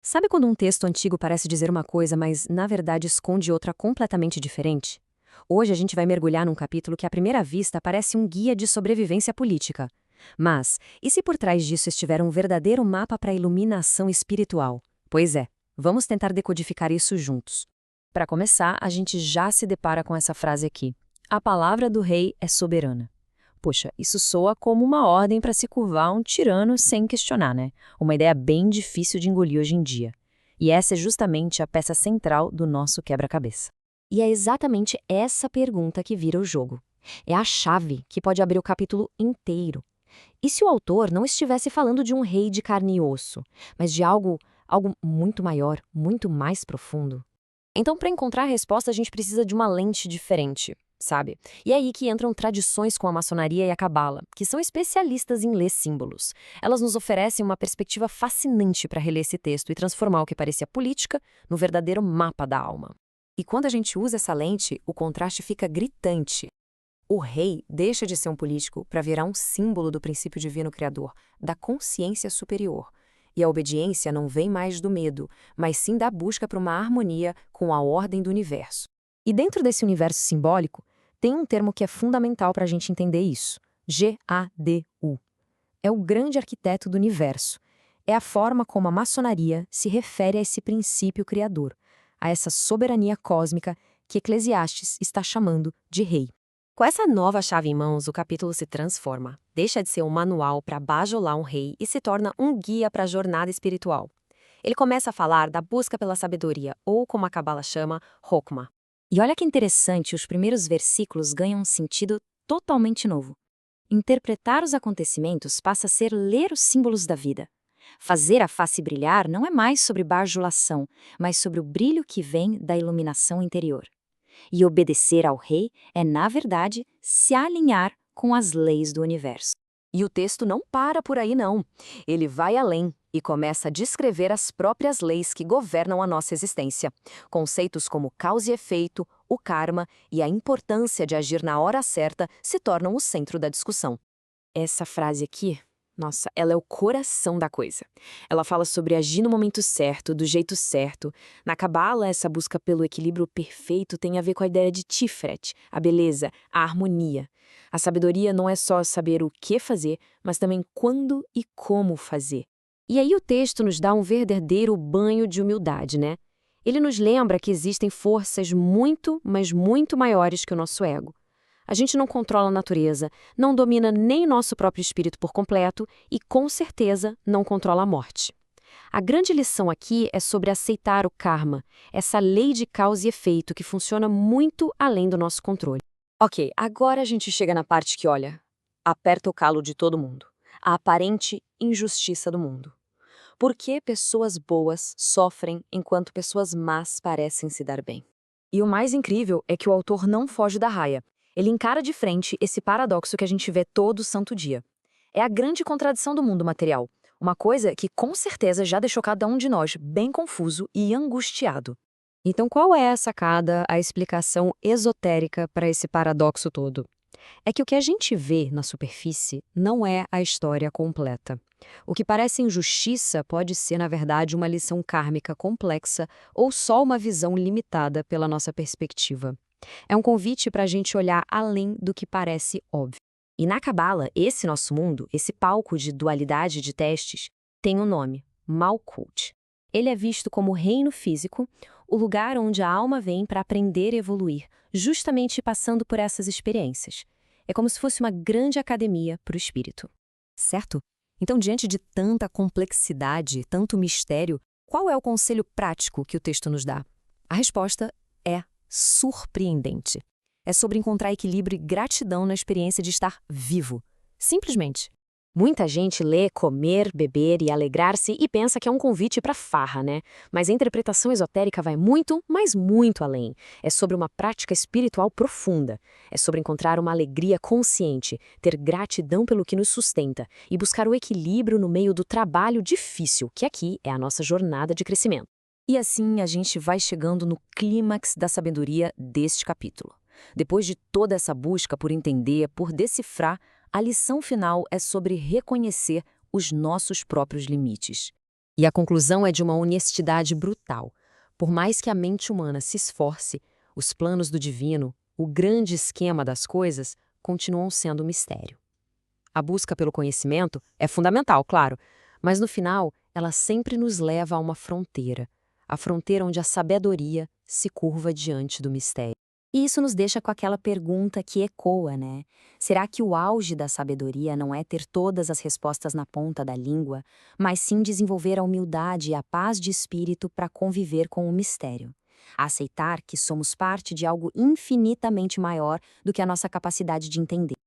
Sabe quando um texto antigo parece dizer uma coisa, mas na verdade esconde outra completamente diferente? Hoje a gente vai mergulhar num capítulo que à primeira vista parece um guia de sobrevivência política. Mas, e se por trás disso estiver um verdadeiro mapa para a iluminação espiritual? Pois é, vamos tentar decodificar isso juntos. Para começar, a gente já se depara com essa frase aqui: a palavra do rei é soberana. Poxa, isso soa como uma ordem para se curvar a um tirano sem questionar, né? Uma ideia bem difícil de engolir hoje em dia. E essa é justamente a peça central do nosso quebra-cabeça. E é exatamente essa pergunta que vira o jogo. É a chave que pode abrir o capítulo inteiro. E se o autor não estivesse falando de um rei de carne e osso, mas de algo muito maior, muito mais profundo? Então, para encontrar a resposta, a gente precisa de uma lente diferente, sabe? E é aí que entram tradições como a maçonaria e a cabala, que são especialistas em ler símbolos. Elas nos oferecem uma perspectiva fascinante para reler esse texto e transformar o que parecia política no verdadeiro mapa da alma. E quando a gente usa essa lente, o contraste fica gritante. O rei deixa de ser um político para virar um símbolo do princípio divino criador, da consciência superior. E a obediência não vem mais do medo, mas sim da busca por uma harmonia com a ordem do universo. E dentro desse universo simbólico, tem um termo que é fundamental para a gente entender isso: G-A-D-U. É o grande arquiteto do universo. É a forma como a maçonaria se refere a esse princípio criador, a essa soberania cósmica que Eclesiastes está chamando de rei. Com essa nova chave em mãos, o capítulo se transforma. Deixa de ser um manual para bajular um rei e se torna um guia para a jornada espiritual. Ele começa a falar da busca pela sabedoria, ou como a Cabala chama, Hokmah. E olha que interessante, os primeiros versículos ganham um sentido totalmente novo. Interpretar os acontecimentos passa a ser ler os símbolos da vida. Fazer a face brilhar não é mais sobre bajulação, mas sobre o brilho que vem da iluminação interior. E obedecer ao rei é, na verdade, se alinhar com as leis do universo. E o texto não para por aí, não. Ele vai além e começa a descrever as próprias leis que governam a nossa existência. Conceitos como causa e efeito, o karma e a importância de agir na hora certa se tornam o centro da discussão. Essa frase aqui, nossa, ela é o coração da coisa. Ela fala sobre agir no momento certo, do jeito certo. Na Cabala, essa busca pelo equilíbrio perfeito tem a ver com a ideia de Tiferet, a beleza, a harmonia. A sabedoria não é só saber o que fazer, mas também quando e como fazer. E aí o texto nos dá um verdadeiro banho de humildade, né? Ele nos lembra que existem forças muito, mas muito maiores que o nosso ego. A gente não controla a natureza, não domina nem nosso próprio espírito por completo e, com certeza, não controla a morte. A grande lição aqui é sobre aceitar o karma, essa lei de causa e efeito que funciona muito além do nosso controle. Ok, agora a gente chega na parte que, olha, aperta o calo de todo mundo. A aparente injustiça do mundo. Por que pessoas boas sofrem enquanto pessoas más parecem se dar bem? E o mais incrível é que o autor não foge da raia. Ele encara de frente esse paradoxo que a gente vê todo santo dia. É a grande contradição do mundo material, uma coisa que com certeza já deixou cada um de nós bem confuso e angustiado. Então, qual é a sacada, a explicação esotérica para esse paradoxo todo? É que o que a gente vê na superfície não é a história completa. O que parece injustiça pode ser, na verdade, uma lição kármica complexa ou só uma visão limitada pela nossa perspectiva. É um convite para a gente olhar além do que parece óbvio. E na Cabala, esse nosso mundo, esse palco de dualidade de testes, tem um nome: Malkuth. Ele é visto como reino físico, o lugar onde a alma vem para aprender e evoluir, justamente passando por essas experiências. É como se fosse uma grande academia para o espírito. Certo? Então, diante de tanta complexidade, tanto mistério, qual é o conselho prático que o texto nos dá? A resposta é surpreendente. É sobre encontrar equilíbrio e gratidão na experiência de estar vivo. Simplesmente. Muita gente lê comer, beber e alegrar-se e pensa que é um convite para farra, né? Mas a interpretação esotérica vai muito, mas muito além. É sobre uma prática espiritual profunda. É sobre encontrar uma alegria consciente, ter gratidão pelo que nos sustenta e buscar o equilíbrio no meio do trabalho difícil, que aqui é a nossa jornada de crescimento. E assim a gente vai chegando no clímax da sabedoria deste capítulo. Depois de toda essa busca por entender, por decifrar, a lição final é sobre reconhecer os nossos próprios limites. E a conclusão é de uma honestidade brutal. Por mais que a mente humana se esforce, os planos do divino, o grande esquema das coisas, continuam sendo um mistério. A busca pelo conhecimento é fundamental, claro, mas no final ela sempre nos leva a uma fronteira, a fronteira onde a sabedoria se curva diante do mistério. E isso nos deixa com aquela pergunta que ecoa, né? Será que o auge da sabedoria não é ter todas as respostas na ponta da língua, mas sim desenvolver a humildade e a paz de espírito para conviver com o mistério? Aceitar que somos parte de algo infinitamente maior do que a nossa capacidade de entender.